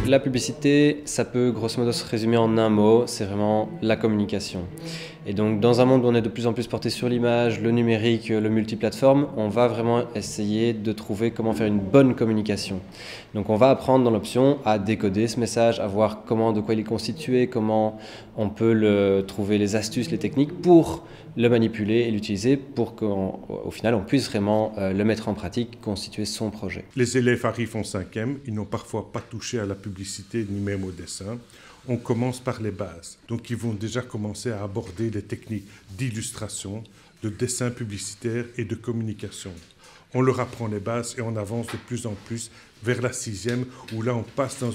La publicité, ça peut grosso modo se résumer en un mot, c'est vraiment la communication. Et donc dans un monde où on est de plus en plus porté sur l'image, le numérique, le multiplateforme, on va vraiment essayer de trouver comment faire une bonne communication. Donc on va apprendre dans l'option à décoder ce message, à voir de quoi il est constitué, comment on peut trouver les astuces, les techniques pour le manipuler et l'utiliser pour qu'au final on puisse vraiment le mettre en pratique, constituer son projet. Les élèves arrivent en 5e, ils n'ont parfois pas touché à la publicité ni même au dessin. On commence par les bases. Donc ils vont déjà commencer à aborder les techniques d'illustration, de dessin publicitaire et de communication. On leur apprend les bases et on avance de plus en plus vers la 6e où là on passe dans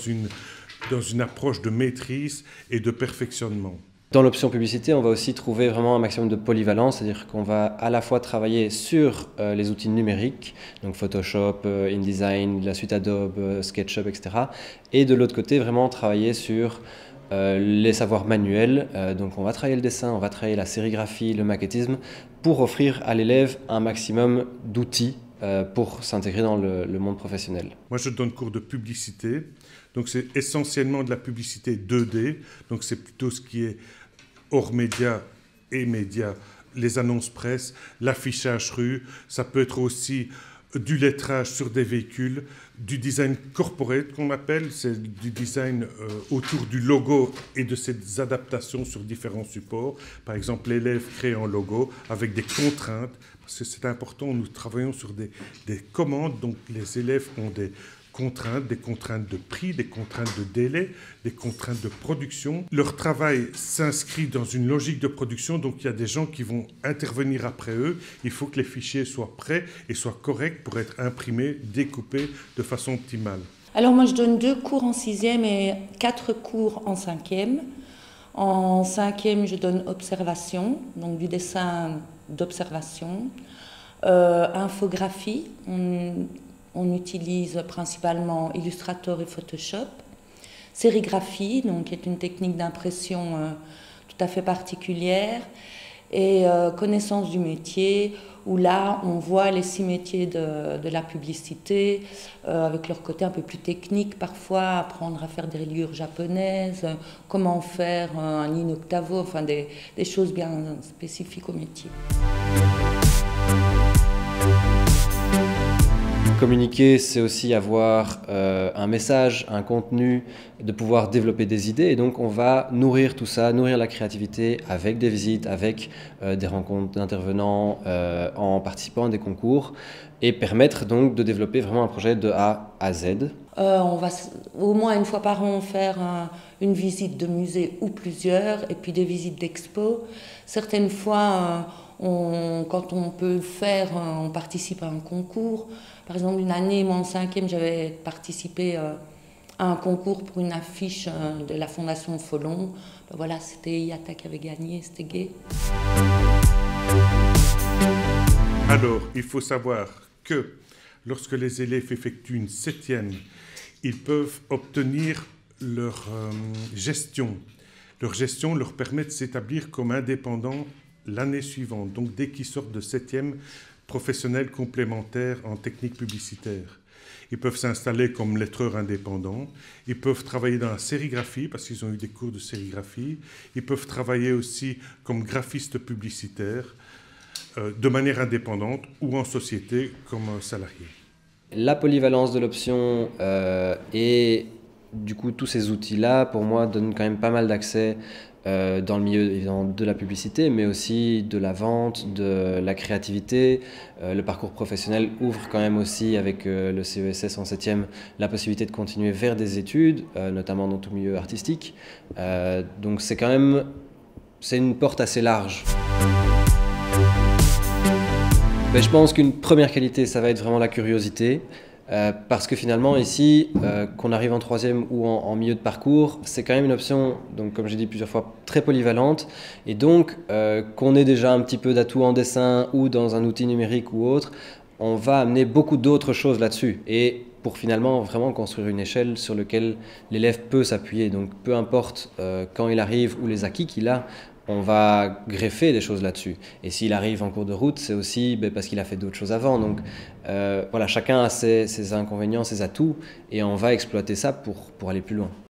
une approche de maîtrise et de perfectionnement. Dans l'option publicité, on va aussi trouver vraiment un maximum de polyvalence, c'est-à-dire qu'on va à la fois travailler sur les outils numériques, donc Photoshop, InDesign, la suite Adobe, SketchUp, etc. Et de l'autre côté, vraiment travailler sur les savoirs manuels. Donc on va travailler le dessin, on va travailler la sérigraphie, le maquettisme, pour offrir à l'élève un maximum d'outils pour s'intégrer dans le monde professionnel. Moi, je donne cours de publicité. Donc c'est essentiellement de la publicité 2D. Donc c'est plutôt ce qui est hors médias et médias, les annonces presse, l'affichage rue. Ça peut être aussi du lettrage sur des véhicules, du design corporate qu'on appelle, c'est du design autour du logo et de ses adaptations sur différents supports. Par exemple, l'élève crée un logo avec des contraintes, parce que c'est important, nous travaillons sur des commandes, donc les élèves ont des contraintes de prix, des contraintes de délai, des contraintes de production. Leur travail s'inscrit dans une logique de production, donc il y a des gens qui vont intervenir après eux. Il faut que les fichiers soient prêts et soient corrects pour être imprimés, découpés de façon optimale. Alors moi je donne 2 cours en 6e et 4 cours en 5e. En 5e je donne observation, donc du dessin d'observation, infographie. On utilise principalement Illustrator et Photoshop. Sérigraphie, donc, qui est une technique d'impression tout à fait particulière. Et connaissance du métier, où là, on voit les 6 métiers de la publicité, avec leur côté un peu plus technique parfois, apprendre à faire des reliures japonaises, comment faire un in-octavo, enfin des choses bien spécifiques au métier. Communiquer, c'est aussi avoir un message, un contenu, de pouvoir développer des idées. Et donc, on va nourrir tout ça, nourrir la créativité avec des visites, avec des rencontres d'intervenants, en participant à des concours, et permettre donc de développer vraiment un projet de A à Z. On va au moins une fois par an faire une visite de musée ou plusieurs, et puis des visites d'expo. Certaines fois, quand on peut le faire, on participe à un concours. Par exemple, une année, moi en 5e, j'avais participé à un concours pour une affiche de la Fondation Folon. Ben voilà, c'était IATA qui avait gagné, c'était gai. Alors, il faut savoir que lorsque les élèves effectuent une 7e, ils peuvent obtenir leur gestion. Leur gestion leur permet de s'établir comme indépendants l'année suivante, donc dès qu'ils sortent de 7e, professionnels complémentaires en technique publicitaire. Ils peuvent s'installer comme lettreurs indépendants, ils peuvent travailler dans la sérigraphie parce qu'ils ont eu des cours de sérigraphie, ils peuvent travailler aussi comme graphistes publicitaires de manière indépendante ou en société comme salariés. La polyvalence de l'option et du coup tous ces outils-là, pour moi, donnent quand même pas mal d'accès dans le milieu évidemment de la publicité, mais aussi de la vente, de la créativité. Le parcours professionnel ouvre quand même aussi avec le CESS en 7e la possibilité de continuer vers des études, notamment dans tout milieu artistique. Donc c'est une porte assez large. Mais je pense qu'une première qualité, ça va être vraiment la curiosité. Parce que finalement ici, qu'on arrive en 3e ou en milieu de parcours, c'est quand même une option, donc comme j'ai dit plusieurs fois, très polyvalente, et donc qu'on ait déjà un petit peu d'atout en dessin ou dans un outil numérique ou autre, on va amener beaucoup d'autres choses là-dessus, et pour finalement vraiment construire une échelle sur laquelle l'élève peut s'appuyer. Donc peu importe quand il arrive ou les acquis qu'il a, on va greffer des choses là-dessus. Et s'il arrive en cours de route, c'est aussi parce qu'il a fait d'autres choses avant. Donc voilà, chacun a ses inconvénients, ses atouts, et on va exploiter ça pour aller plus loin.